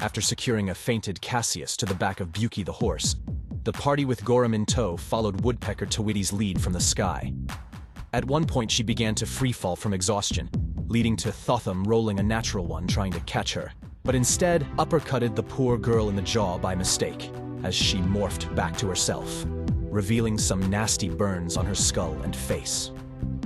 After securing a fainted Cassius to the back of Buki the horse, the party with Gorham in tow followed Woodpecker Tawitti's lead from the sky. At one point she began to freefall from exhaustion, leading to Thotham rolling a natural one trying to catch her, but instead uppercutted the poor girl in the jaw by mistake, as she morphed back to herself, revealing some nasty burns on her skull and face.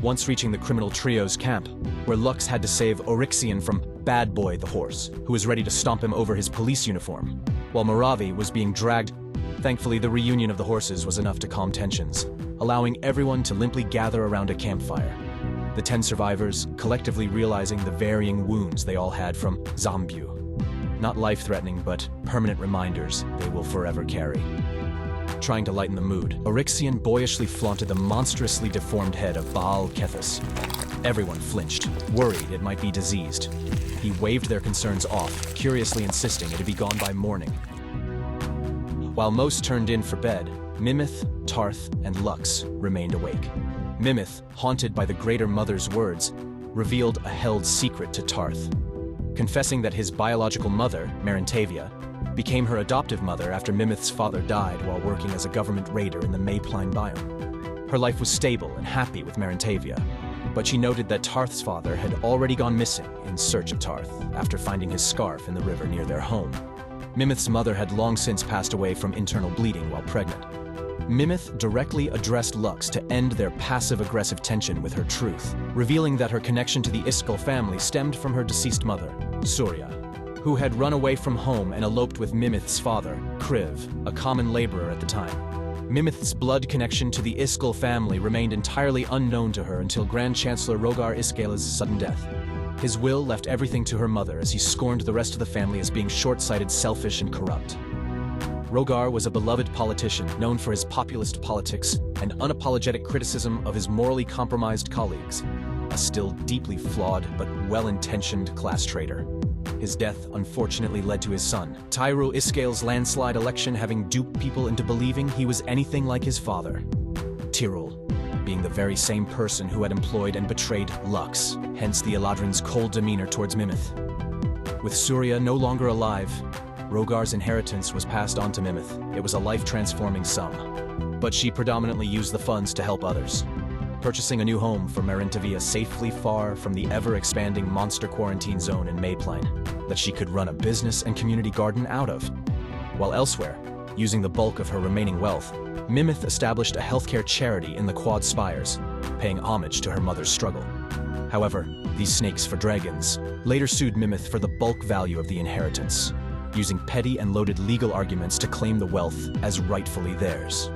Once reaching the criminal trio's camp, where Lux had to save Oryxian from Bad Boy the horse, who was ready to stomp him over his police uniform, while Moravi was being dragged. Thankfully, the reunion of the horses was enough to calm tensions, allowing everyone to limply gather around a campfire. The 10 survivors collectively realizing the varying wounds they all had from Zahmbieu. Not life-threatening, but permanent reminders they will forever carry. Trying to lighten the mood, Oryxian boyishly flaunted the monstrously deformed head of Baal Kethus. Everyone flinched, worried it might be diseased. He waved their concerns off, curiously insisting it'd be gone by morning. While most turned in for bed, Mimith, Tarth, and Lux remained awake. Mimith, haunted by the Greater Mother's words, revealed a held secret to Tarth, confessing that his biological mother, Marintavia, became her adoptive mother after Mimith's father died while working as a government raider in the Maypline biome. Her life was stable and happy with Marintavia, but she noted that Tarth's father had already gone missing in search of Tarth after finding his scarf in the river near their home. Mimith's mother had long since passed away from internal bleeding while pregnant. Mimith directly addressed Lux to end their passive-aggressive tension with her truth, revealing that her connection to the Iskal family stemmed from her deceased mother, Surya, who had run away from home and eloped with Mimith's father, Kriv, a common laborer at the time. Mimith's blood connection to the Iskal family remained entirely unknown to her until Grand Chancellor Rogar Iskala's sudden death. His will left everything to her mother as he scorned the rest of the family as being short-sighted, selfish, and corrupt. Rogar was a beloved politician known for his populist politics and unapologetic criticism of his morally compromised colleagues, a still deeply flawed but well-intentioned class traitor. His death unfortunately led to his son, Tyrul Iskale's landslide election, having duped people into believing he was anything like his father, Tyrul, being the very same person who had employed and betrayed Lux, hence the Eladrin's cold demeanor towards Mimith. With Surya no longer alive, Rogar's inheritance was passed on to Mimith. It was a life-transforming sum, but she predominantly used the funds to help others, purchasing a new home for Marintavia safely far from the ever-expanding monster quarantine zone in Maypline that she could run a business and community garden out of. While elsewhere, using the bulk of her remaining wealth, Mimith established a healthcare charity in the Quad Spires, paying homage to her mother's struggle. However, these snakes for dragons later sued Mimith for the bulk value of the inheritance, using petty and loaded legal arguments to claim the wealth as rightfully theirs.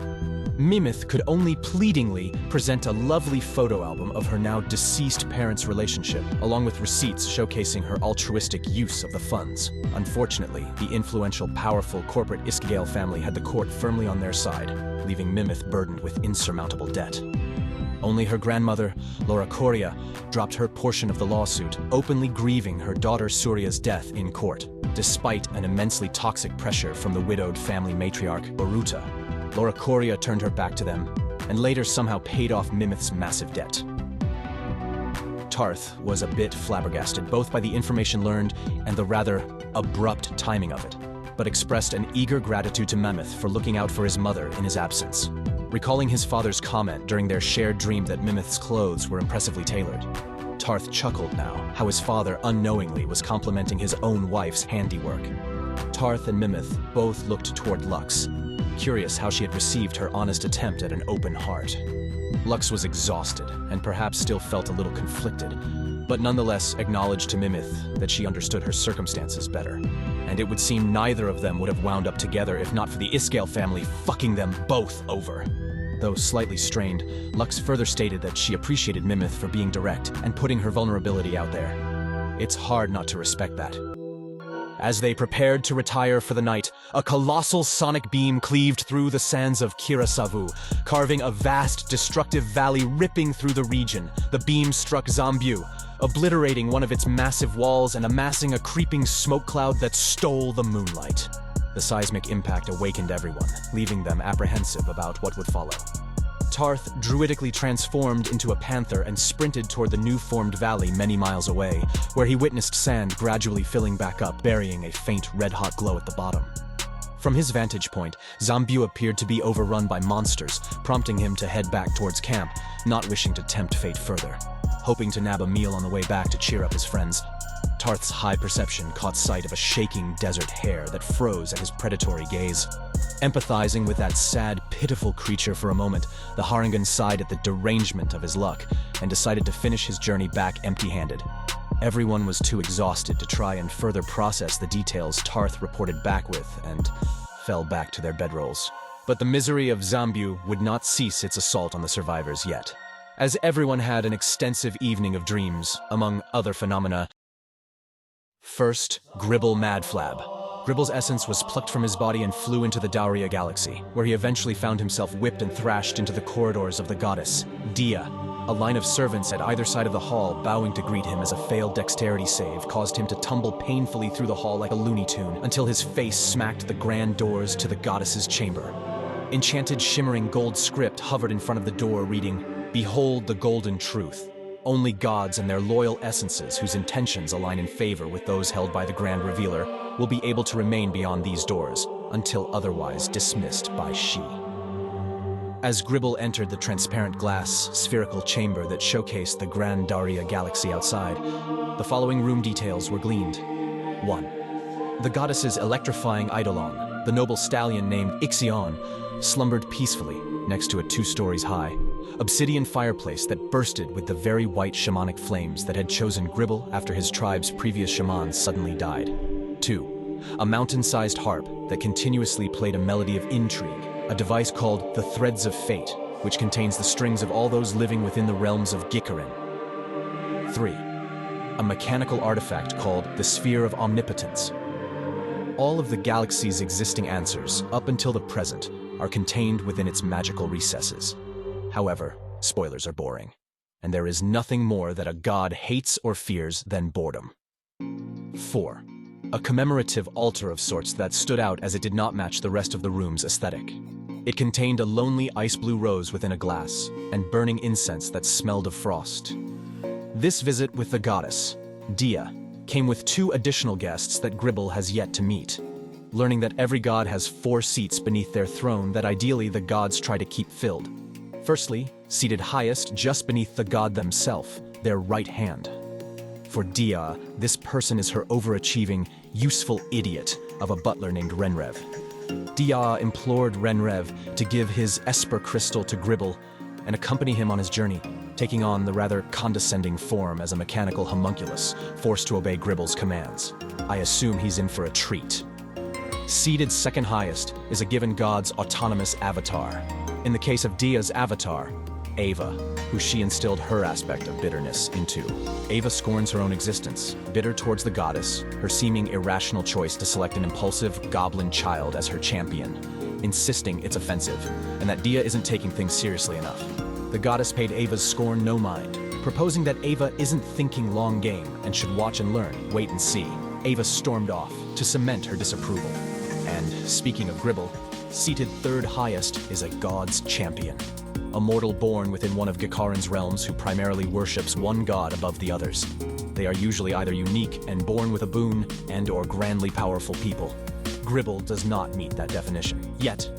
Mimith could only pleadingly present a lovely photo album of her now deceased parents' relationship, along with receipts showcasing her altruistic use of the funds. Unfortunately, the influential, powerful corporate Iskgale family had the court firmly on their side, leaving Mimith burdened with insurmountable debt. Only her grandmother, Laura Coria, dropped her portion of the lawsuit, openly grieving her daughter Surya's death in court, despite an immensely toxic pressure from the widowed family matriarch, Boruta. Laura Coria turned her back to them, and later somehow paid off Mimith's massive debt. Tarth was a bit flabbergasted both by the information learned and the rather abrupt timing of it, but expressed an eager gratitude to Mimith for looking out for his mother in his absence, recalling his father's comment during their shared dream that Mimith's clothes were impressively tailored. Tarth chuckled now, how his father unknowingly was complimenting his own wife's handiwork. Tarth and Mimith both looked toward Lux, curious how she had received her honest attempt at an open heart. Lux was exhausted and perhaps still felt a little conflicted, but nonetheless acknowledged to Mimith that she understood her circumstances better, and it would seem neither of them would have wound up together if not for the Iskale family fucking them both over. Though slightly strained, Lux further stated that she appreciated Mimith for being direct and putting her vulnerability out there. It's hard not to respect that. As they prepared to retire for the night, a colossal sonic beam cleaved through the sands of Kirasavu, carving a vast, destructive valley ripping through the region. The beam struck Zahmbieu, obliterating one of its massive walls and amassing a creeping smoke cloud that stole the moonlight. The seismic impact awakened everyone, leaving them apprehensive about what would follow. Tarth druidically transformed into a panther and sprinted toward the new-formed valley many miles away, where he witnessed sand gradually filling back up, burying a faint red-hot glow at the bottom. From his vantage point, Zahmbieu appeared to be overrun by monsters, prompting him to head back towards camp, not wishing to tempt fate further. Hoping to nab a meal on the way back to cheer up his friends, Tarth's high perception caught sight of a shaking desert hare that froze at his predatory gaze. Empathizing with that sad, pitiful creature for a moment, the Harangan sighed at the derangement of his luck and decided to finish his journey back empty-handed. Everyone was too exhausted to try and further process the details Tarth reported back with and fell back to their bedrolls. But the misery of Zahmbieu would not cease its assault on the survivors yet, as everyone had an extensive evening of dreams, among other phenomena. First, Gribble Madflab. Gribble's essence was plucked from his body and flew into the Dauria galaxy, where he eventually found himself whipped and thrashed into the corridors of the goddess, Dia. A line of servants at either side of the hall bowing to greet him as a failed dexterity save caused him to tumble painfully through the hall like a Looney Tune until his face smacked the grand doors to the goddess's chamber. Enchanted shimmering gold script hovered in front of the door reading, "Behold the golden truth. Only gods and their loyal essences whose intentions align in favor with those held by the Grand Revealer will be able to remain beyond these doors until otherwise dismissed by she." As Gribble entered the transparent glass, spherical chamber that showcased the Grand Dauria galaxy outside, the following room details were gleaned. 1. The goddess's electrifying eidolon, the noble stallion named Ixion, slumbered peacefully next to a 2 stories high obsidian fireplace that bursted with the very white shamanic flames that had chosen Gribble after his tribe's previous shamans suddenly died. 2. A mountain-sized harp that continuously played a melody of intrigue, a device called the Threads of Fate, which contains the strings of all those living within the realms of Gikarin. 3. A mechanical artifact called the Sphere of Omnipotence. All of the galaxy's existing answers, up until the present, are contained within its magical recesses. However, spoilers are boring, and there is nothing more that a god hates or fears than boredom. 4. A commemorative altar of sorts that stood out as it did not match the rest of the room's aesthetic. It contained a lonely ice blue rose within a glass, and burning incense that smelled of frost. This visit with the goddess, Dia, came with 2 additional guests that Gribble has yet to meet, learning that every god has 4 seats beneath their throne that ideally the gods try to keep filled. Firstly, seated highest just beneath the god themselves, their right hand. For Dia, this person is her overachieving, useful idiot of a butler named Renrev. Dia implored Renrev to give his Esper crystal to Gribble and accompany him on his journey, taking on the rather condescending form as a mechanical homunculus, forced to obey Gribble's commands. I assume he's in for a treat. Seated second highest is a given god's autonomous avatar. In the case of Dia's avatar, Ava, who she instilled her aspect of bitterness into. Ava scorns her own existence, bitter towards the goddess, her seeming irrational choice to select an impulsive goblin child as her champion, insisting it's offensive, and that Dia isn't taking things seriously enough. The goddess paid Ava's scorn no mind, proposing that Ava isn't thinking long game and should watch and learn, wait and see. Ava stormed off to cement her disapproval. And speaking of Gribble, seated third highest is a god's champion. A mortal born within one of Gikarin's realms who primarily worships one god above the others. They are usually either unique and born with a boon and/or grandly powerful people. Gribble does not meet that definition, yet.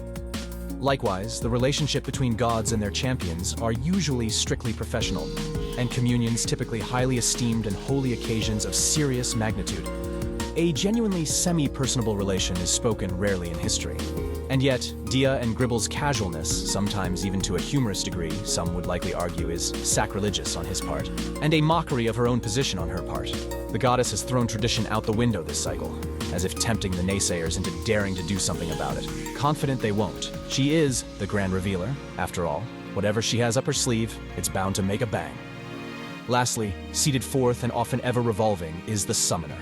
Likewise, the relationship between gods and their champions are usually strictly professional, and communions typically highly esteemed and holy occasions of serious magnitude. A genuinely semi-personable relation is spoken rarely in history. And yet, Dia and Gribble's casualness, sometimes even to a humorous degree, some would likely argue is sacrilegious on his part, and a mockery of her own position on her part. The goddess has thrown tradition out the window this cycle, as if tempting the naysayers into daring to do something about it. Confident they won't. She is the Grand Revealer, after all. Whatever she has up her sleeve, it's bound to make a bang. Lastly, seated fourth and often ever revolving is the Summoner.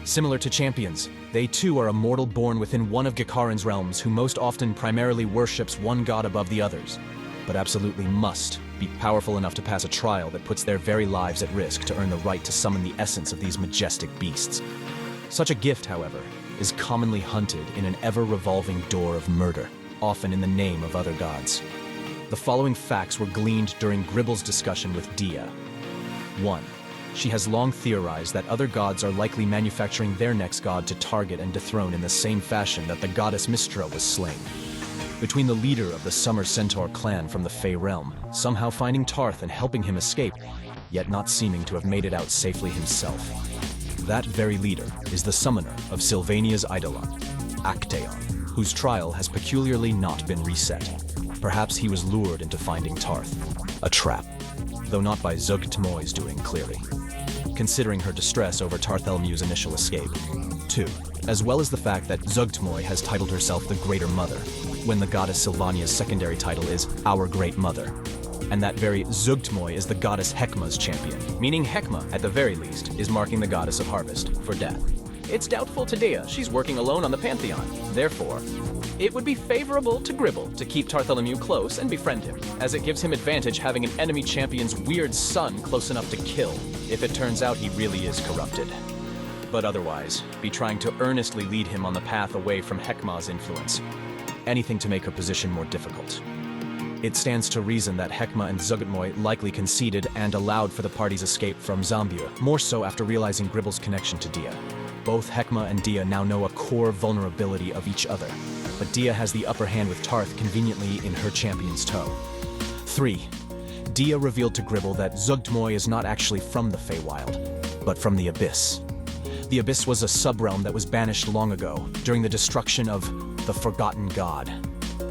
Similar to champions, they too are a mortal born within one of Gikarin's realms who most often primarily worships one god above the others, but absolutely must be powerful enough to pass a trial that puts their very lives at risk to earn the right to summon the essence of these majestic beasts. Such a gift, however, is commonly hunted in an ever-revolving door of murder, often in the name of other gods. The following facts were gleaned during Gribble's discussion with Dia. 1. She has long theorized that other gods are likely manufacturing their next god to target and dethrone in the same fashion that the goddess Mystra was slain. Between the leader of the Summer Centaur clan from the Fey realm, somehow finding Tarth and helping him escape, yet not seeming to have made it out safely himself. That very leader is the summoner of Sylvania's Eidolon, Actaeon, whose trial has peculiarly not been reset. Perhaps he was lured into finding Tarth. A trap. Though not by Zugtmoy's doing, clearly. Considering her distress over Tarthelmew's initial escape. 2. As well as the fact that Zugtmoy has titled herself the Greater Mother, when the goddess Sylvania's secondary title is Our Great Mother. And that very Zugtmoy is the goddess Hekma's champion, meaning Hekma, at the very least, is marking the goddess of harvest for death. It's doubtful to Dea she's working alone on the Pantheon. Therefore, it would be favorable to Gribble to keep Tarthelmew close and befriend him, as it gives him advantage having an enemy champion's weird son close enough to kill, if it turns out he really is corrupted. But otherwise, be trying to earnestly lead him on the path away from Hekma's influence. Anything to make her position more difficult. It stands to reason that Hekma and Zugtmoy likely conceded and allowed for the party's escape from Zahmbieu, more so after realizing Gribble's connection to Dia. Both Hekma and Dia now know a core vulnerability of each other, but Dia has the upper hand with Tarth conveniently in her champion's toe. 3. Dia revealed to Gribble that Zugtmoy is not actually from the Feywild, but from the Abyss. The Abyss was a subrealm that was banished long ago, during the destruction of the Forgotten God.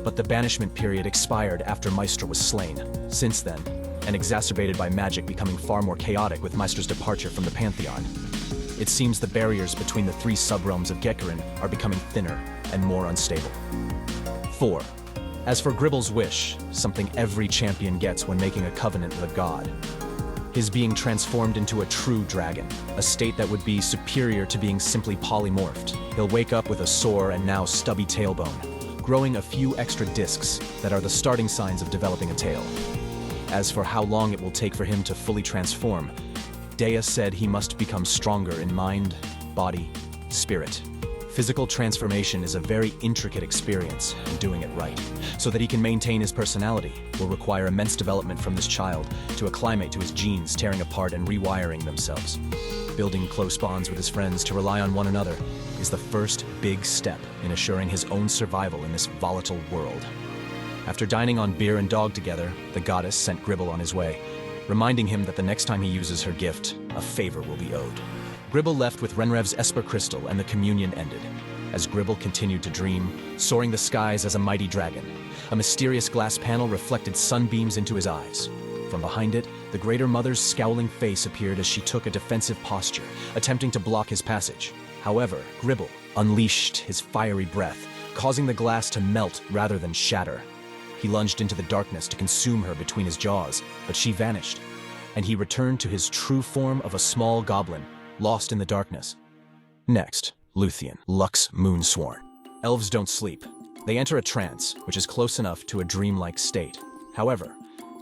But the banishment period expired after Mystra was slain. Since then, and exacerbated by magic becoming far more chaotic with Mystra's departure from the Pantheon, it seems the barriers between the 3 subrealms of Gikarin are becoming thinner and more unstable. 4. As for Gribble's wish, something every champion gets when making a covenant with a god, his being transformed into a true dragon, a state that would be superior to being simply polymorphed. He'll wake up with a sore and now stubby tailbone, growing a few extra discs that are the starting signs of developing a tail. As for how long it will take for him to fully transform, Dea said he must become stronger in mind, body, spirit. Physical transformation is a very intricate experience, and doing it right, so that he can maintain his personality, will require immense development from this child to acclimate to his genes tearing apart and rewiring themselves. Building close bonds with his friends to rely on one another is the first big step in assuring his own survival in this volatile world. After dining on beer and dog together, the goddess sent Gribble on his way, reminding him that the next time he uses her gift, a favor will be owed. Gribble left with Renrev's Esper crystal and the communion ended. As Gribble continued to dream, soaring the skies as a mighty dragon, a mysterious glass panel reflected sunbeams into his eyes. From behind it, the Greater Mother's scowling face appeared as she took a defensive posture, attempting to block his passage. However, Gribble unleashed his fiery breath, causing the glass to melt rather than shatter. He lunged into the darkness to consume her between his jaws, but she vanished, and he returned to his true form of a small goblin, lost in the darkness. Next, Luthien, Lux Moonsworn. Elves don't sleep. They enter a trance, which is close enough to a dreamlike state. However,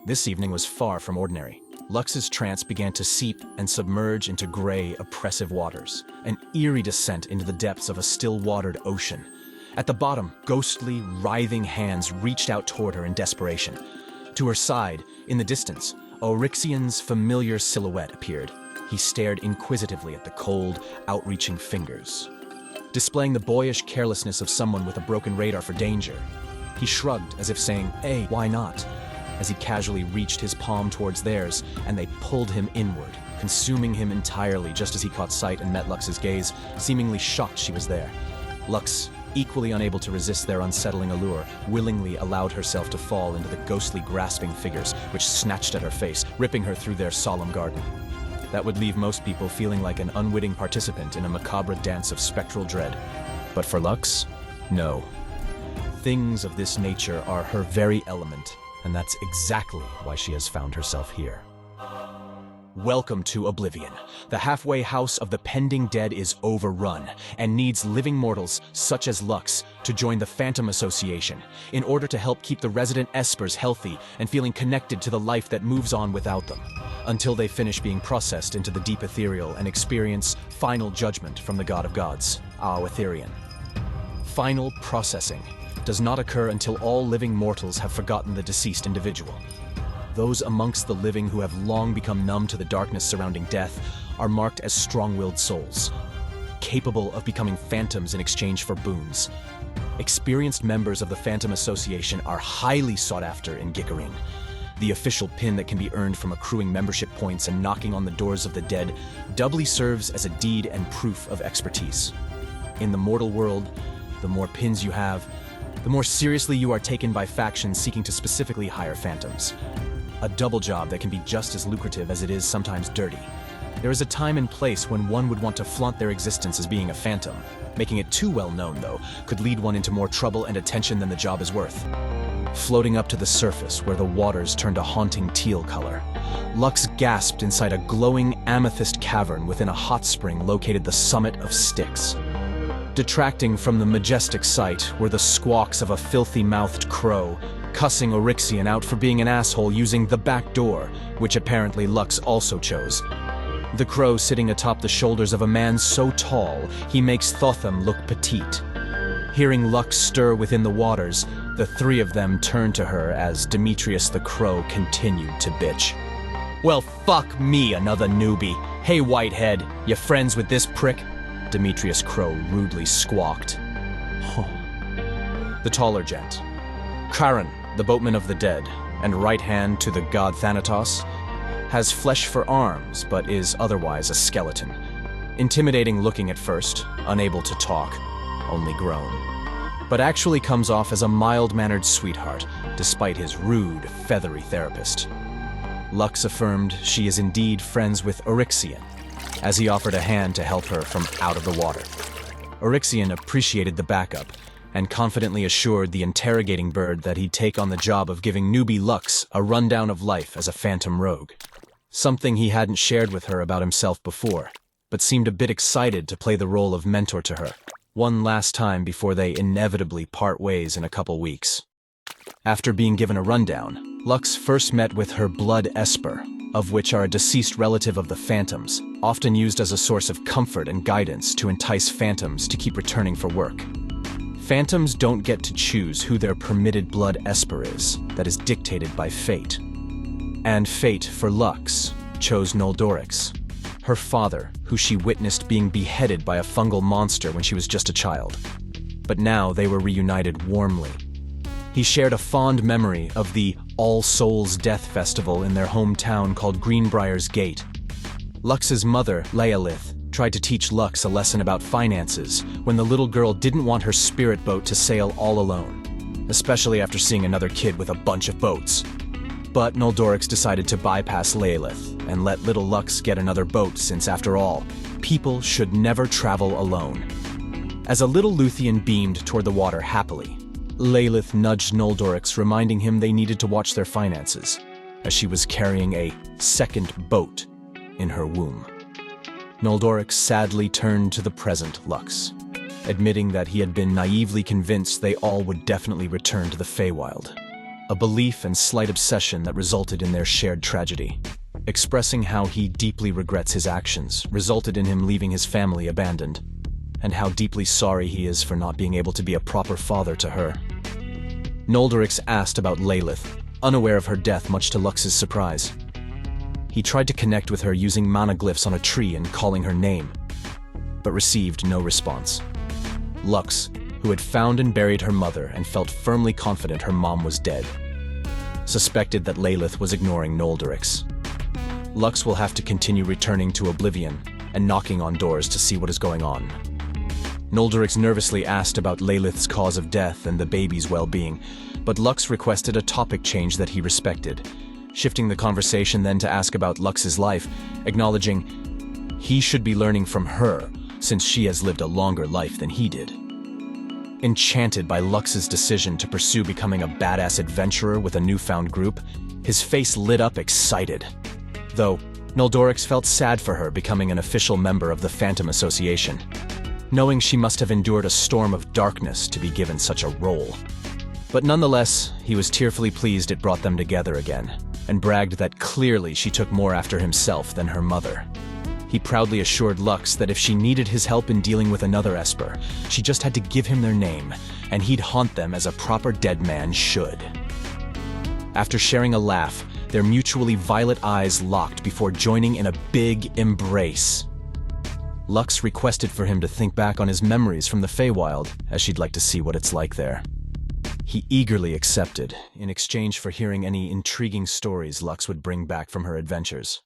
this evening was far from ordinary. Lux's trance began to seep and submerge into gray, oppressive waters, an eerie descent into the depths of a still-watered ocean. At the bottom, ghostly, writhing hands reached out toward her in desperation. To her side, in the distance, Oryxian's familiar silhouette appeared. He stared inquisitively at the cold, outreaching fingers. Displaying the boyish carelessness of someone with a broken radar for danger, he shrugged as if saying, "Hey, why not?" as he casually reached his palm towards theirs, and they pulled him inward, consuming him entirely just as he caught sight and met Lux's gaze, seemingly shocked she was there. Lux, equally unable to resist their unsettling allure, willingly allowed herself to fall into the ghostly grasping figures which snatched at her face, ripping her through their solemn garden. That would leave most people feeling like an unwitting participant in a macabre dance of spectral dread. But for Lux, no. Things of this nature are her very element, and that's exactly why she has found herself here. Welcome to Oblivion. The halfway house of the pending dead is overrun and needs living mortals such as Lux to join the Phantom Association in order to help keep the resident Espers healthy and feeling connected to the life that moves on without them, until they finish being processed into the deep ethereal and experience final judgment from the God of Gods, Aetherian. Final processing. does not occur until all living mortals have forgotten the deceased individual. Those amongst the living who have long become numb to the darkness surrounding death are marked as strong-willed souls, capable of becoming phantoms in exchange for boons. Experienced members of the Phantom Association are highly sought after in Gikarin. The official pin that can be earned from accruing membership points and knocking on the doors of the dead doubly serves as a deed and proof of expertise. In the mortal world, the more pins you have, the more seriously you are taken by factions seeking to specifically hire phantoms. A double job that can be just as lucrative as it is sometimes dirty. There is a time and place when one would want to flaunt their existence as being a phantom. Making it too well known, though, could lead one into more trouble and attention than the job is worth. Floating up to the surface where the waters turned a haunting teal color, Lux gasped inside a glowing amethyst cavern within a hot spring located the summit of Styx. Detracting from the majestic sight were the squawks of a filthy-mouthed crow, cussing Oryxian out for being an asshole using the back door, which apparently Lux also chose. The crow sitting atop the shoulders of a man so tall, he makes Thotham look petite. Hearing Lux stir within the waters, the three of them turned to her as Demetrius the crow continued to bitch. "Well, fuck me, another newbie. Hey, Whitehead, you friends with this prick?" Demetrius Crow rudely squawked. The taller gent, Gikarin, the boatman of the dead, and right hand to the god Thanatos, has flesh for arms, but is otherwise a skeleton. Intimidating looking at first, unable to talk, only groan. But actually comes off as a mild-mannered sweetheart, despite his rude, feathery therapist. Lux affirmed she is indeed friends with Oryxian, as he offered a hand to help her from out of the water. Oryxian appreciated the backup, and confidently assured the interrogating bird that he'd take on the job of giving newbie Lux a rundown of life as a phantom rogue. Something he hadn't shared with her about himself before, but seemed a bit excited to play the role of mentor to her, one last time before they inevitably part ways in a couple weeks. After being given a rundown, Lux first met with her blood esper, of which are a deceased relative of the phantoms, often used as a source of comfort and guidance to entice phantoms to keep returning for work. Phantoms don't get to choose who their permitted blood esper is, that is dictated by fate. And fate, for Lux, chose Noldorix, her father, who she witnessed being beheaded by a fungal monster when she was just a child. But now they were reunited warmly. He shared a fond memory of the All Souls Death Festival in their hometown called Greenbriar's Gate. Lux's mother, Leolith, tried to teach Lux a lesson about finances when the little girl didn't want her spirit boat to sail all alone, especially after seeing another kid with a bunch of boats. But Noldorix decided to bypass Leolith and let little Lux get another boat since, after all, people should never travel alone. As a little Luthien beamed toward the water happily, Leolith nudged Noldorix, reminding him they needed to watch their finances, as she was carrying a second boat in her womb. Noldorix sadly turned to the present Lux, admitting that he had been naively convinced they all would definitely return to the Feywild, a belief and slight obsession that resulted in their shared tragedy. Expressing how he deeply regrets his actions resulted in him leaving his family abandoned, and how deeply sorry he is for not being able to be a proper father to her. Noldorix asked about Leolith, unaware of her death much to Lux's surprise. He tried to connect with her using mana glyphs on a tree and calling her name, but received no response. Lux, who had found and buried her mother and felt firmly confident her mom was dead, suspected that Leolith was ignoring Noldorix. Lux will have to continue returning to Oblivion and knocking on doors to see what is going on. Noldorix nervously asked about Leolith's cause of death and the baby's well-being, but Lux requested a topic change that he respected, shifting the conversation then to ask about Lux's life, acknowledging he should be learning from her since she has lived a longer life than he did. Enchanted by Lux's decision to pursue becoming a badass adventurer with a newfound group, his face lit up excited. Though, Noldorix felt sad for her becoming an official member of the Phantom Association, knowing she must have endured a storm of darkness to be given such a role. But nonetheless, he was tearfully pleased it brought them together again, and bragged that clearly she took more after himself than her mother. He proudly assured Lux that if she needed his help in dealing with another Esper, she just had to give him their name, and he'd haunt them as a proper dead man should. After sharing a laugh, their mutually violet eyes locked before joining in a big embrace. Lux requested for him to think back on his memories from the Feywild, as she'd like to see what it's like there. He eagerly accepted, in exchange for hearing any intriguing stories Lux would bring back from her adventures.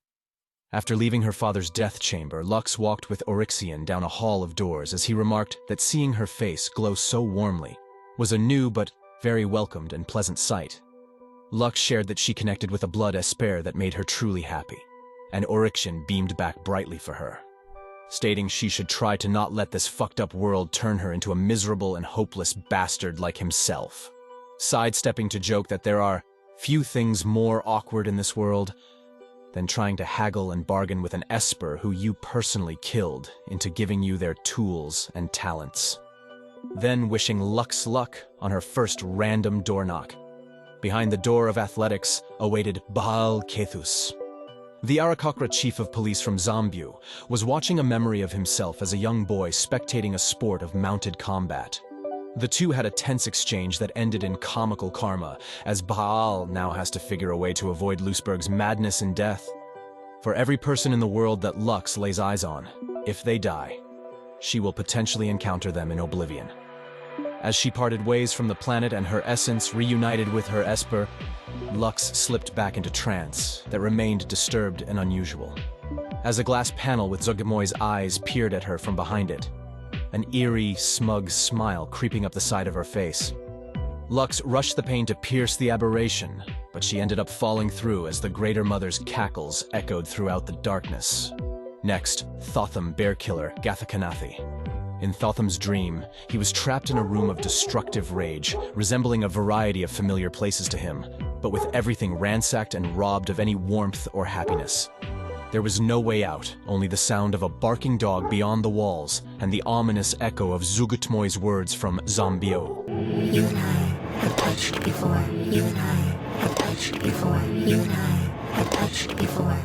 After leaving her father's death chamber, Lux walked with Oryxian down a hall of doors as he remarked that seeing her face glow so warmly was a new but very welcomed and pleasant sight. Lux shared that she connected with a blood Esper that made her truly happy, and Oryxian beamed back brightly for her, stating she should try to not let this fucked up world turn her into a miserable and hopeless bastard like himself, sidestepping to joke that there are few things more awkward in this world than trying to haggle and bargain with an Esper who you personally killed into giving you their tools and talents. Then wishing Lux luck on her first random door knock. Behind the door of athletics awaited Baal Kethus. The Arakocra chief of police from Zahmbieu was watching a memory of himself as a young boy spectating a sport of mounted combat. The two had a tense exchange that ended in comical karma, as Baal now has to figure a way to avoid Loosberg's madness and death. For every person in the world that Lux lays eyes on, if they die, she will potentially encounter them in oblivion. As she parted ways from the planet and her essence reunited with her Esper, Lux slipped back into trance that remained disturbed and unusual. As a glass panel with Zahmbieu's eyes peered at her from behind it, an eerie, smug smile creeping up the side of her face. Lux rushed the pain to pierce the aberration, but she ended up falling through as the Greater Mother's cackles echoed throughout the darkness. Next, Thotham Bearkiller Gathakanathi. In Thotham's dream, he was trapped in a room of destructive rage, resembling a variety of familiar places to him, but with everything ransacked and robbed of any warmth or happiness. There was no way out, only the sound of a barking dog beyond the walls and the ominous echo of Zugutmoy's words from Zahmbieu. You and I have touched before. You and I have touched before. You and I have touched before.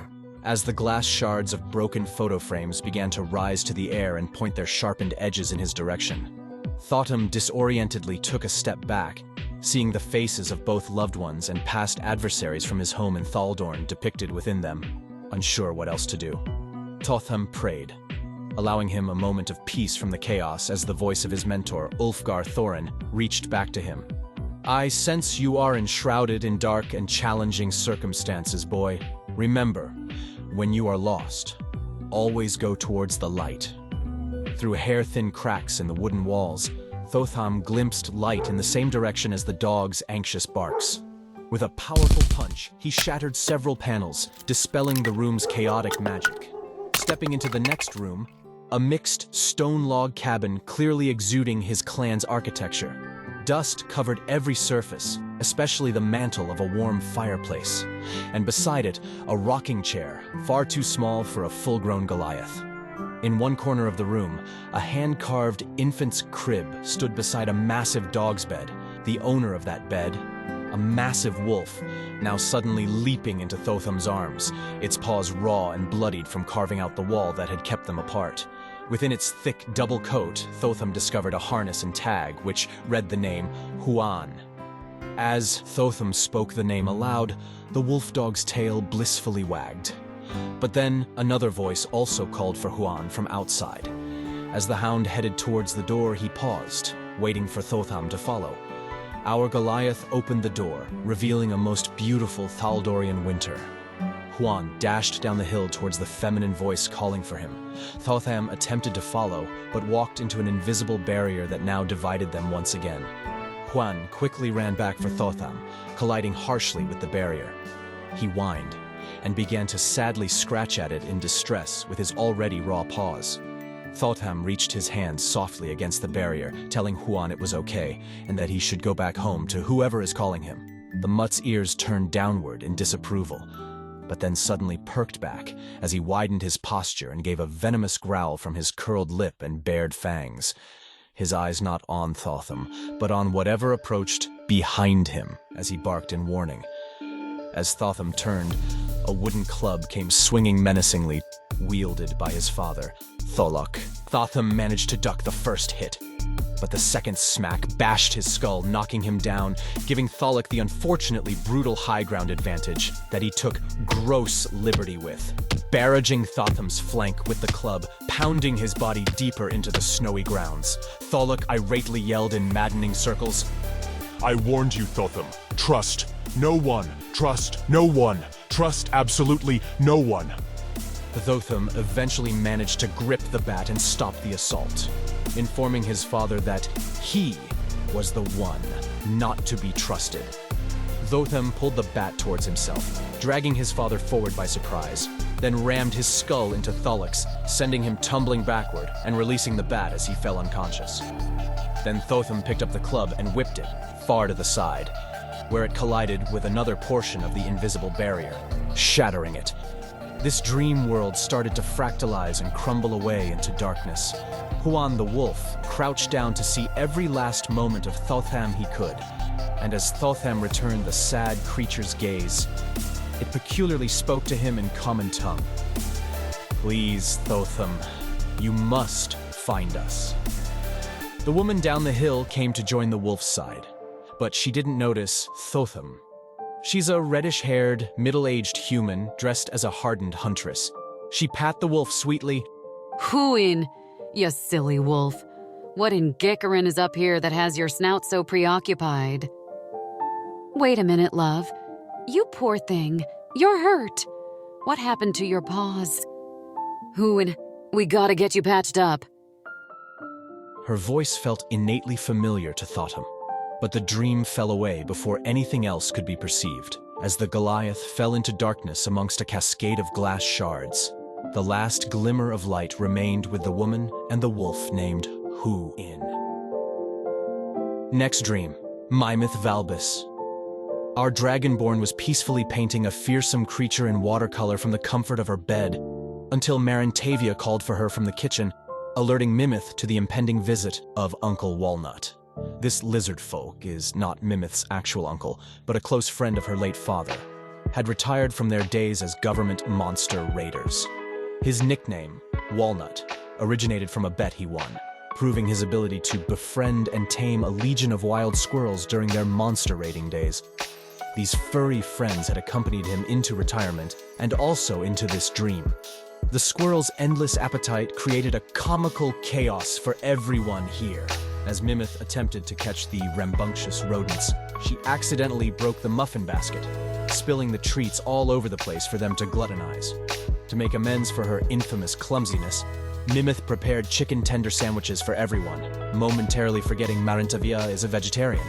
As the glass shards of broken photo frames began to rise to the air and point their sharpened edges in his direction, Thotham disorientedly took a step back, seeing the faces of both loved ones and past adversaries from his home in Thaldorn depicted within them. Unsure what else to do, Thotham prayed, allowing him a moment of peace from the chaos as the voice of his mentor, Ulfgar Thorin, reached back to him. I sense you are enshrouded in dark and challenging circumstances, boy. Remember, when you are lost, always go towards the light. Through hair-thin cracks in the wooden walls, Thotham glimpsed light in the same direction as the dog's anxious barks. With a powerful punch, he shattered several panels, dispelling the room's chaotic magic. Stepping into the next room, a mixed stone log cabin clearly exuding his clan's architecture. Dust covered every surface, especially the mantle of a warm fireplace, and beside it, a rocking chair, far too small for a full-grown Goliath. In one corner of the room, a hand-carved infant's crib stood beside a massive dog's bed. The owner of that bed, a massive wolf, now suddenly leaping into Thotham's arms, its paws raw and bloodied from carving out the wall that had kept them apart. Within its thick double coat, Thotham discovered a harness and tag, which read the name Huan. As Thotham spoke the name aloud, the wolf dog's tail blissfully wagged. But then another voice also called for Huan from outside. As the hound headed towards the door, he paused, waiting for Thotham to follow. Our Goliath opened the door, revealing a most beautiful Thaldorian winter. Huan dashed down the hill towards the feminine voice calling for him. Thotham attempted to follow, but walked into an invisible barrier that now divided them once again. Huan quickly ran back for Thotham, colliding harshly with the barrier. He whined, and began to sadly scratch at it in distress with his already raw paws. Thotham reached his hand softly against the barrier, telling Huan it was okay, and that he should go back home to whoever is calling him. The mutt's ears turned downward in disapproval, but then suddenly perked back as he widened his posture and gave a venomous growl from his curled lip and bared fangs. His eyes not on Thotham, but on whatever approached behind him as he barked in warning. As Thotham turned, a wooden club came swinging menacingly wielded by his father, Tholoc. Thotham managed to duck the first hit, but the second smack bashed his skull, knocking him down, giving Tholoc the unfortunately brutal high ground advantage that he took gross liberty with, barraging Thotham's flank with the club, pounding his body deeper into the snowy grounds. Tholoc irately yelled in maddening circles, "I warned you, Thotham. Trust no one. Trust no one. Trust absolutely no one." Thotham eventually managed to grip the bat and stop the assault, informing his father that he was the one not to be trusted. Thotham pulled the bat towards himself, dragging his father forward by surprise, then rammed his skull into Tholoc's, sending him tumbling backward and releasing the bat as he fell unconscious. Then Thotham picked up the club and whipped it far to the side, where it collided with another portion of the invisible barrier, shattering it. This dream world started to fractalize and crumble away into darkness. Huan the wolf crouched down to see every last moment of Thotham he could, and as Thotham returned the sad creature's gaze, it peculiarly spoke to him in common tongue. "Please, Thotham, you must find us." The woman down the hill came to join the wolf's side, but she didn't notice Thotham. She's a reddish-haired, middle-aged human dressed as a hardened huntress. She pat the wolf sweetly. "Huin, you silly wolf. What in Gikarin is up here that has your snout so preoccupied?" "Wait a minute, love. You poor thing. You're hurt. What happened to your paws?" "Huin, we gotta get you patched up." Her voice felt innately familiar to Thotham, but the dream fell away before anything else could be perceived, as the Goliath fell into darkness amongst a cascade of glass shards. The last glimmer of light remained with the woman and the wolf named Hu-In. Next dream, Mimith Valbus. Our dragonborn was peacefully painting a fearsome creature in watercolor from the comfort of her bed, until Marintavia called for her from the kitchen, alerting Mimith to the impending visit of Uncle Walnut. This lizard folk is not Mimith's actual uncle, but a close friend of her late father, had retired from their days as government monster raiders. His nickname, Walnut, originated from a bet he won, proving his ability to befriend and tame a legion of wild squirrels during their monster raiding days. These furry friends had accompanied him into retirement and also into this dream. The squirrel's endless appetite created a comical chaos for everyone here. As Mimith attempted to catch the rambunctious rodents, she accidentally broke the muffin basket, spilling the treats all over the place for them to gluttonize. To make amends for her infamous clumsiness, Mimith prepared chicken tender sandwiches for everyone, momentarily forgetting Marintavia is a vegetarian,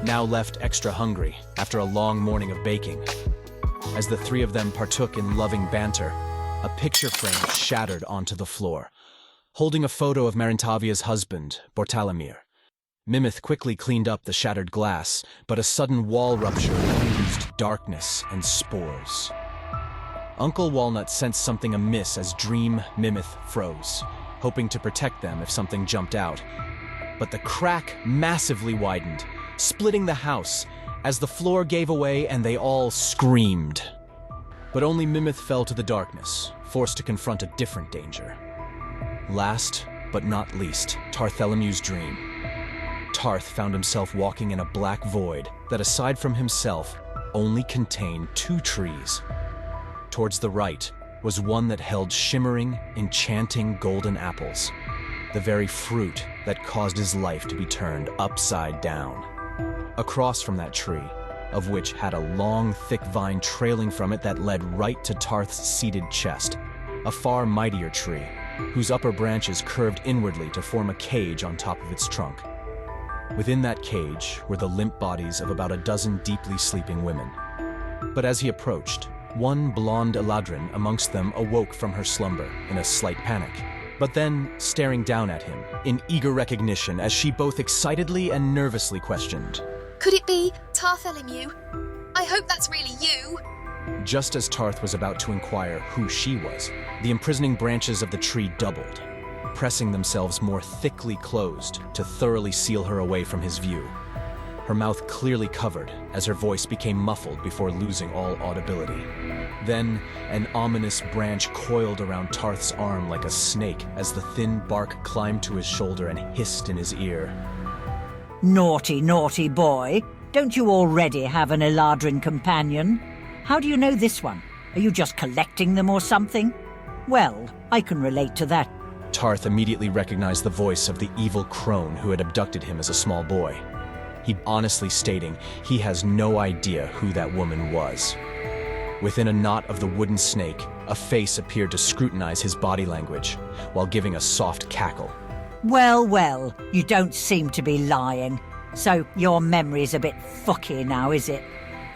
now left extra hungry after a long morning of baking. As the three of them partook in loving banter, a picture frame shattered onto the floor, holding a photo of Marintavia's husband, Bortalamir. Mimith quickly cleaned up the shattered glass, but a sudden wall rupture oozed darkness and spores. Uncle Walnut sensed something amiss as Dream Mimith froze, hoping to protect them if something jumped out. But the crack massively widened, splitting the house, as the floor gave away and they all screamed. But only Mimith fell to the darkness, forced to confront a different danger. Last, but not least, Tarthelymew's dream. Tarth found himself walking in a black void that, aside from himself, only contained 2 trees. Towards the right was one that held shimmering, enchanting golden apples, the very fruit that caused his life to be turned upside down. Across from that tree, of which had a long, thick vine trailing from it that led right to Tarth's seated chest, a far mightier tree, whose upper branches curved inwardly to form a cage on top of its trunk. Within that cage were the limp bodies of about a dozen deeply sleeping women. But as he approached, one blonde Eladrin amongst them awoke from her slumber in a slight panic, but then staring down at him in eager recognition as she both excitedly and nervously questioned, "Could it be Tarthelymew? I hope that's really you." Just as Tarth was about to inquire who she was, the imprisoning branches of the tree doubled, pressing themselves more thickly closed to thoroughly seal her away from his view. her mouth clearly covered as her voice became muffled before losing all audibility. Then, an ominous branch coiled around Tarth's arm like a snake as the thin bark climbed to his shoulder and hissed in his ear. Naughty, naughty boy. Don't you already have an Eladrin companion? How do you know this one? Are you just collecting them or something? Well, I can relate to that. Tarth immediately recognized the voice of the evil crone who had abducted him as a small boy. He honestly stating he has no idea who that woman was. Within a knot of the wooden snake, a face appeared to scrutinize his body language, while giving a soft cackle. Well, well, you don't seem to be lying. So your memory's a bit fucky now, is it?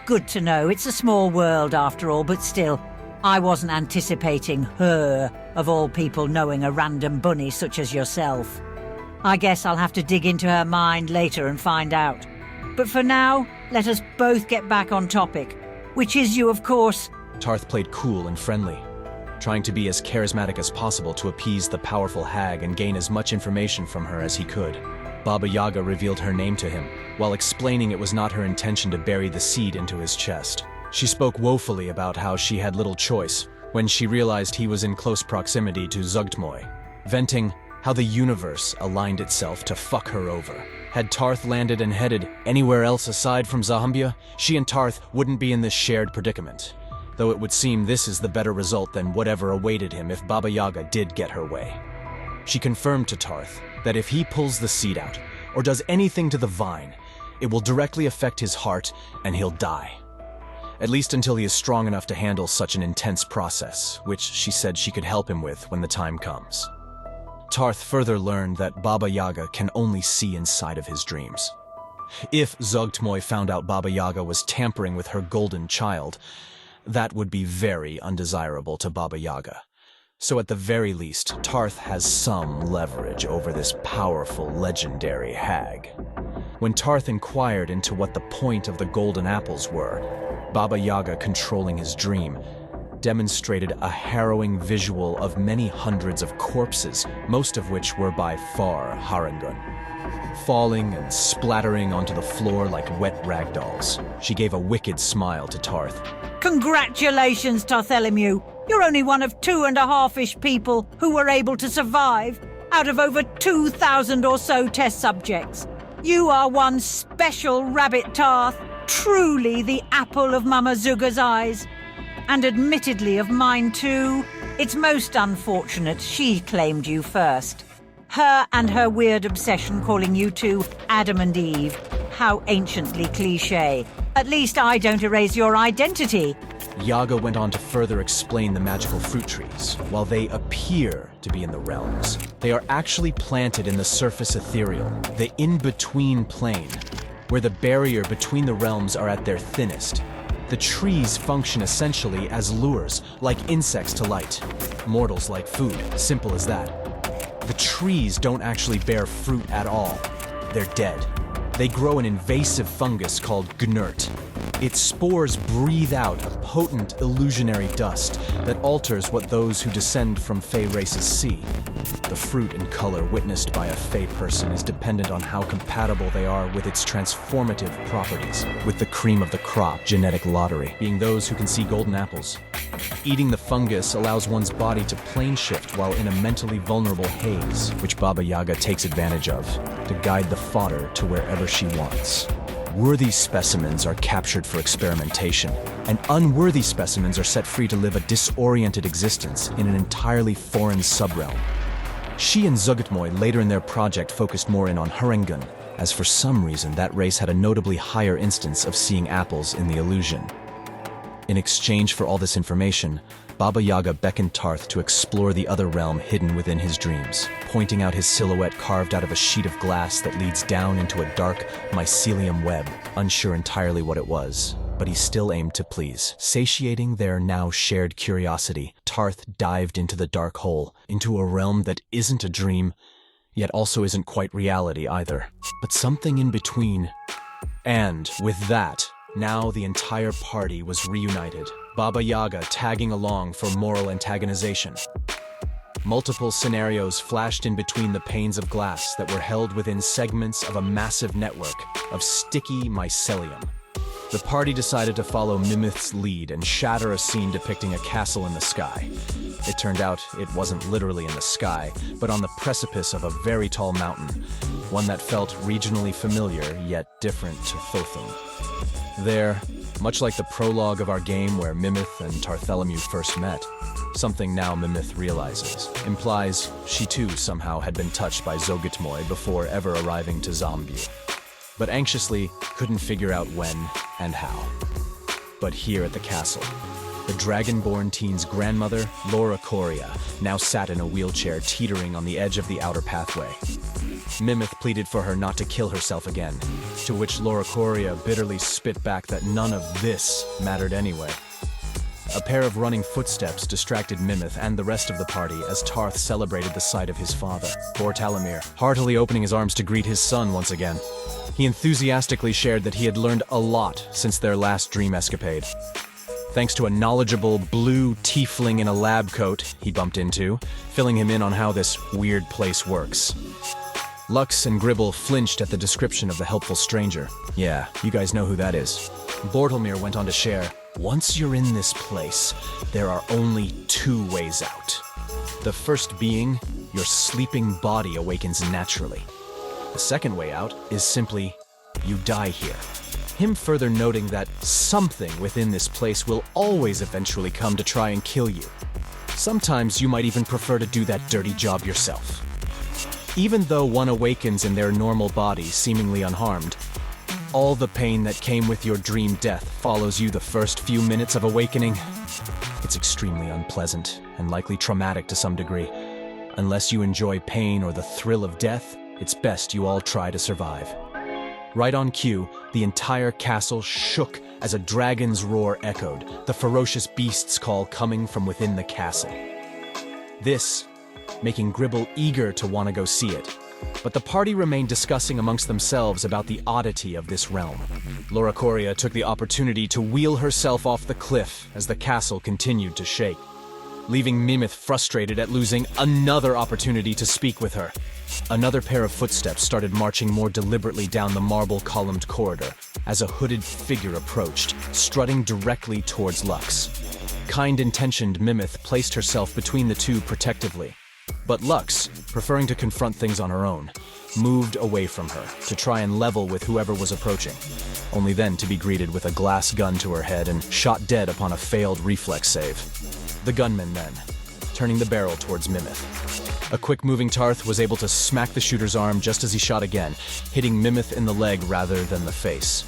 Good to know. It's a small world after all, but still, I wasn't anticipating her, of all people, knowing a random bunny such as yourself. I guess I'll have to dig into her mind later and find out. But for now, let us both get back on topic, which is you, of course. Tarth played cool and friendly, trying to be as charismatic as possible to appease the powerful hag and gain as much information from her as he could. Baba Yaga revealed her name to him, while explaining it was not her intention to bury the seed into his chest. She spoke woefully about how she had little choice when she realized he was in close proximity to Zahmbieu, venting how the universe aligned itself to fuck her over. Had Tarth landed and headed anywhere else aside from Zahmbieu, she and Tarth wouldn't be in this shared predicament, though it would seem this is the better result than whatever awaited him if Baba Yaga did get her way. She confirmed to Tarth that if he pulls the seed out, or does anything to the vine, it will directly affect his heart and he'll die. At least until he is strong enough to handle such an intense process, which she said she could help him with when the time comes. Tarth further learned that Baba Yaga can only see inside of his dreams. If Zahmbieu found out Baba Yaga was tampering with her golden child, that would be very undesirable to Baba Yaga. So at the very least, Tarth has some leverage over this powerful, legendary hag. When Tarth inquired into what the point of the golden apples were, Baba Yaga, controlling his dream, demonstrated a harrowing visual of many hundreds of corpses, most of which were by far Harangun, falling and splattering onto the floor like wet ragdolls. She gave a wicked smile to Tarth. Congratulations, Tartholomew. You're only one of 2.5-ish people who were able to survive out of over 2,000 or so test subjects. You are one special rabbit, Tarth. Truly the apple of Mama Zuga's eyes. And admittedly of mine too. It's most unfortunate she claimed you first. Her and her weird obsession calling you two Adam and Eve. How anciently cliché. At least I don't erase your identity. Yaga went on to further explain the magical fruit trees. While they appear to be in the realms, they are actually planted in the surface ethereal, the in-between plane, where the barrier between the realms are at their thinnest. The trees function essentially as lures, like insects to light. Mortals like food, simple as that. The trees don't actually bear fruit at all. They're dead. They grow an invasive fungus called gnurt. Its spores breathe out a potent illusionary dust that alters what those who descend from Fey races see. The fruit and color witnessed by a Fey person is dependent on how compatible they are with its transformative properties, with the cream of the crop genetic lottery being those who can see golden apples. Eating the fungus allows one's body to plane shift while in a mentally vulnerable haze, which Baba Yaga takes advantage of to guide the fodder to wherever she wants. Worthy specimens are captured for experimentation, and unworthy specimens are set free to live a disoriented existence in an entirely foreign subrealm. She and Zahmbieu later in their project focused more in on Harangun, as for some reason that race had a notably higher instance of seeing apples in the illusion. In exchange for all this information, Baba Yaga beckoned Tarth to explore the other realm hidden within his dreams, pointing out his silhouette carved out of a sheet of glass that leads down into a dark mycelium web, unsure entirely what it was, but he still aimed to please. Satiating their now shared curiosity, Tarth dived into the dark hole, into a realm that isn't a dream, yet also isn't quite reality either, but something in between. And with that, now the entire party was reunited, Baba Yaga tagging along for moral antagonization. Multiple scenarios flashed in between the panes of glass that were held within segments of a massive network, of sticky mycelium. The party decided to follow Mimith's lead and shatter a scene depicting a castle in the sky. It turned out it wasn't literally in the sky, but on the precipice of a very tall mountain, one that felt regionally familiar yet different to Thotham. There, much like the prologue of our game where Mimith and Tarthelemu first met, something now Mimith realizes implies she too somehow had been touched by Zogitmoy before ever arriving to Zahmbieu, but anxiously couldn't figure out when and how. But here at the castle, the dragonborn teen's grandmother, Laura Coria, now sat in a wheelchair teetering on the edge of the outer pathway. Mimith pleaded for her not to kill herself again, to which Laura Coria bitterly spit back that none of this mattered anyway. A pair of running footsteps distracted Mimith and the rest of the party as Tarth celebrated the sight of his father, Bortalamir, heartily opening his arms to greet his son once again. He enthusiastically shared that he had learned a lot since their last dream escapade. Thanks to a knowledgeable blue tiefling in a lab coat he bumped into, filling him in on how this weird place works. Lux and Gribble flinched at the description of the helpful stranger. Yeah, you guys know who that is. Bortalmir went on to share, once you're in this place, there are only two ways out. The first being, your sleeping body awakens naturally. The second way out is simply, you die here. Him further noting that something within this place will always eventually come to try and kill you. Sometimes you might even prefer to do that dirty job yourself. Even though one awakens in their normal body, seemingly unharmed, all the pain that came with your dream death follows you the first few minutes of awakening. It's extremely unpleasant and likely traumatic to some degree. Unless you enjoy pain or the thrill of death, it's best you all try to survive. Right on cue, the entire castle shook as a dragon's roar echoed, the ferocious beast's call coming from within the castle. This, making Gribble eager to want to go see it. But the party remained discussing amongst themselves about the oddity of this realm. Laura Coria took the opportunity to wheel herself off the cliff as the castle continued to shake, leaving Mimith frustrated at losing another opportunity to speak with her. Another pair of footsteps started marching more deliberately down the marble-columned corridor as a hooded figure approached, strutting directly towards Lux. Kind-intentioned Mimith placed herself between the two protectively, but Lux, preferring to confront things on her own, moved away from her to try and level with whoever was approaching, only then to be greeted with a glass gun to her head and shot dead upon a failed reflex save. The gunman then, turning the barrel towards Mimith. A quick-moving Tarth was able to smack the shooter's arm just as he shot again, hitting Mimith in the leg rather than the face.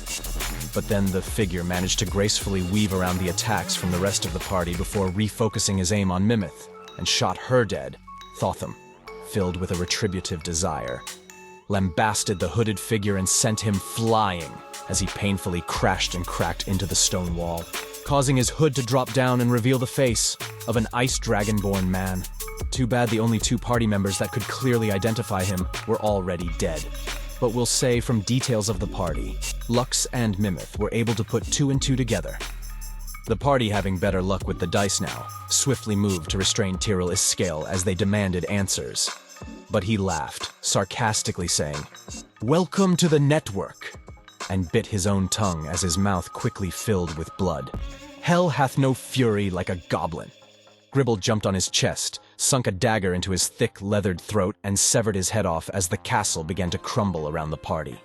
But then the figure managed to gracefully weave around the attacks from the rest of the party before refocusing his aim on Mimith, and shot her dead. Thotham, filled with a retributive desire, lambasted the hooded figure and sent him flying as he painfully crashed and cracked into the stone wall, causing his hood to drop down and reveal the face of an ice dragonborn man. Too bad the only two party members that could clearly identify him were already dead. But we'll say from details of the party, Lux and Mimith were able to put two and two together. The party, having better luck with the dice now, swiftly moved to restrain Tyrell Iscale as they demanded answers. But he laughed, sarcastically saying, "Welcome to the network," and bit his own tongue as his mouth quickly filled with blood. "Hell hath no fury like a goblin." Gribble jumped on his chest, sunk a dagger into his thick, leathered throat, and severed his head off as the castle began to crumble around the party.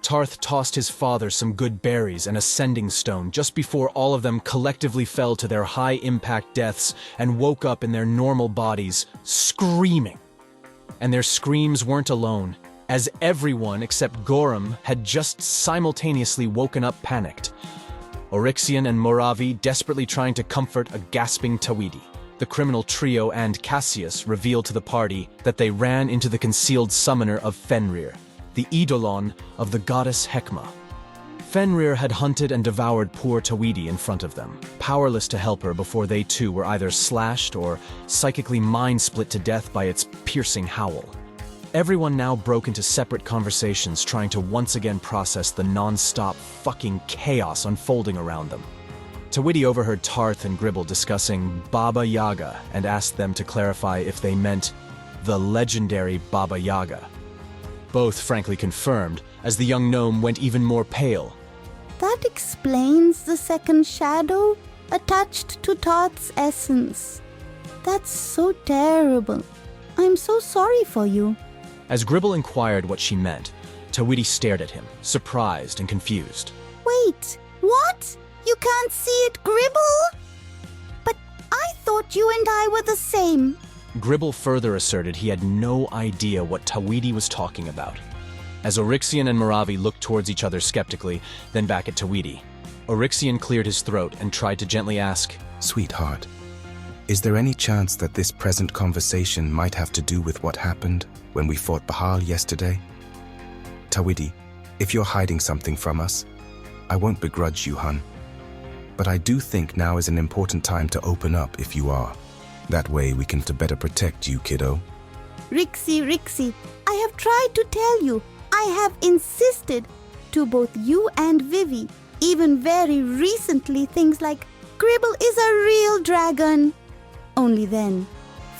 Tarth tossed his father some good berries and a sending stone just before all of them collectively fell to their high-impact deaths and woke up in their normal bodies, screaming. And their screams weren't alone, as everyone except Gorham had just simultaneously woken up panicked. Oryxian and Moravi desperately trying to comfort a gasping Tawidi. The criminal trio and Cassius revealed to the party that they ran into the concealed summoner of Fenrir, the eidolon of the goddess Hekma. Fenrir had hunted and devoured poor Tawidi in front of them, powerless to help her before they too were either slashed or psychically mind-split to death by its piercing howl. Everyone now broke into separate conversations trying to once again process the non-stop fucking chaos unfolding around them. Tawidi overheard Tarth and Gribble discussing Baba Yaga and asked them to clarify if they meant the legendary Baba Yaga. Both frankly confirmed, as the young gnome went even more pale. That explains the second shadow attached to Tarth's essence. That's so terrible. I'm so sorry for you. As Gribble inquired what she meant, Tawiti stared at him, surprised and confused. Wait, what? You can't see it, Gribble? But I thought you and I were the same. Gribble further asserted he had no idea what Tawiti was talking about. As Oryxian and Moravi looked towards each other skeptically, then back at Tawiti, Oryxian cleared his throat and tried to gently ask, Sweetheart, is there any chance that this present conversation might have to do with what happened when we fought Bahal yesterday? Tawiti, if you're hiding something from us, I won't begrudge you, hun. But I do think now is an important time to open up if you are. That way we can better protect you, kiddo. Rixie, I have tried to tell you. I have insisted to both you and Vivi, even very recently, things like Gribble is a real dragon. Only then,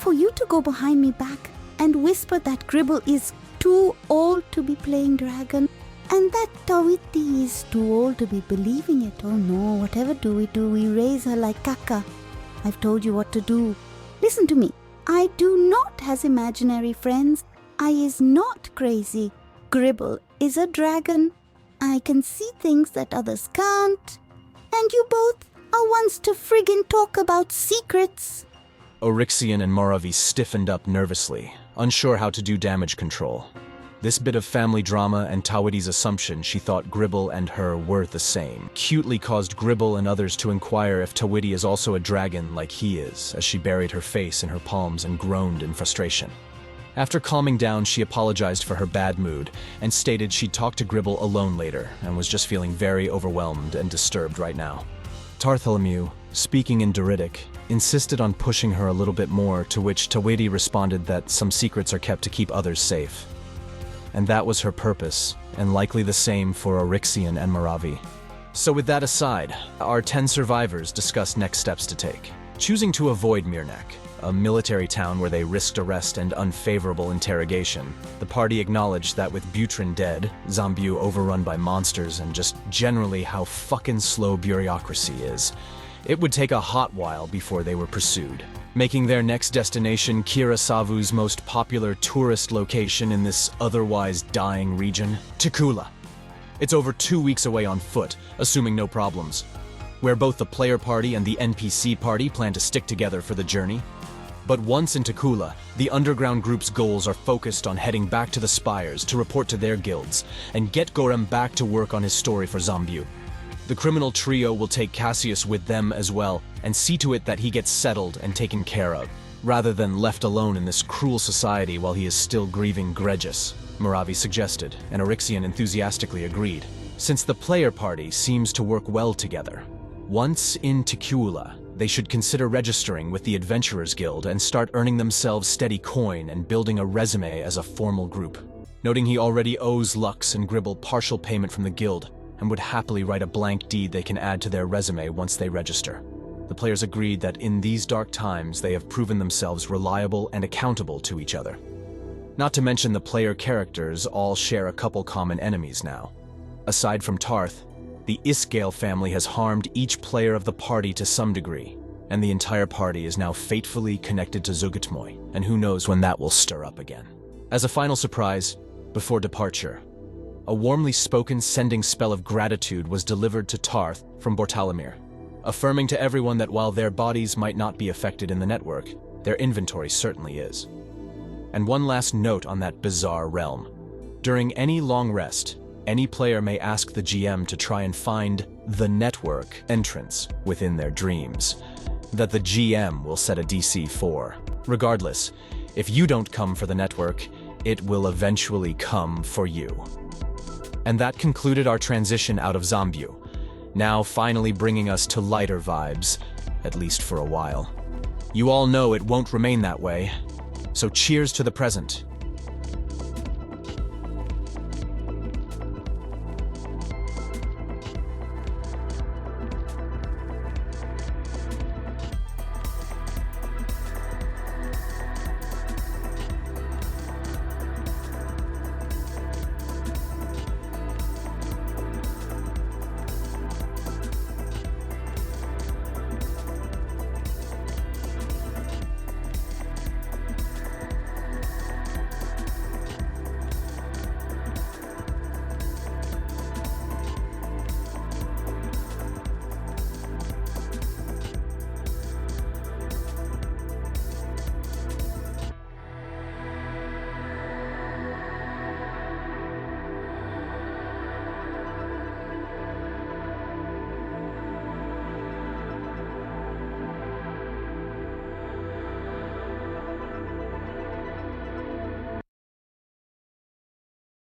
for you to go behind me back and whisper that Gribble is too old to be playing dragon, and that Tawiti is too old to be believing it. Oh no, whatever do, we raise her like caca. I've told you what to do. Listen to me. I do not has imaginary friends. I is not crazy. Gribble is a dragon. I can see things that others can't. And you both are ones to friggin' talk about secrets. Oryxian and Moravi stiffened up nervously, unsure how to do damage control. This bit of family drama and Tawiti's assumption she thought Gribble and her were the same cutely caused Gribble and others to inquire if Tawiti is also a dragon like he is, as she buried her face in her palms and groaned in frustration. After calming down, she apologized for her bad mood and stated she'd talk to Gribble alone later and was just feeling very overwhelmed and disturbed right now. Tartholomew, speaking in Doritic, insisted on pushing her a little bit more, to which Tawiti responded that some secrets are kept to keep others safe. And that was her purpose, and likely the same for Oryxian and Moravi. So with that aside, our 10 survivors discussed next steps to take. Choosing to avoid Mirnak, a military town where they risked arrest and unfavorable interrogation, the party acknowledged that with Butrin dead, Zahmbieu overrun by monsters, and just generally how fucking slow bureaucracy is, it would take a hot while before they were pursued, making their next destination Kirasavu's most popular tourist location in this otherwise dying region, Tikula. It's over 2 weeks away on foot, assuming no problems, where both the player party and the NPC party plan to stick together for the journey. But once in Tikula, the underground group's goals are focused on heading back to the spires to report to their guilds and get Gorem back to work on his story for Zahmbieu. The criminal trio will take Cassius with them as well and see to it that he gets settled and taken care of, rather than left alone in this cruel society while he is still grieving Gregis, Moravi suggested, and Oryxian enthusiastically agreed, since the player party seems to work well together. Once in Tikula, they should consider registering with the Adventurers Guild and start earning themselves steady coin and building a resume as a formal group. Noting he already owes Lux and Gribble partial payment from the guild, and would happily write a blank deed they can add to their resume once they register. The players agreed that in these dark times they have proven themselves reliable and accountable to each other. Not to mention the player characters all share a couple common enemies now. Aside from Tarth, the Isgale family has harmed each player of the party to some degree, and the entire party is now fatefully connected to Zugatmoy, and who knows when that will stir up again. As a final surprise, before departure, a warmly spoken sending spell of gratitude was delivered to Tarth from Bortalamir, affirming to everyone that while their bodies might not be affected in the network, their inventory certainly is. And one last note on that bizarre realm. During any long rest, any player may ask the GM to try and find the network entrance within their dreams, that the GM will set a DC for. Regardless, if you don't come for the network, it will eventually come for you. And that concluded our transition out of Zahmbieu, now finally bringing us to lighter vibes, at least for a while. You all know it won't remain that way, so cheers to the present,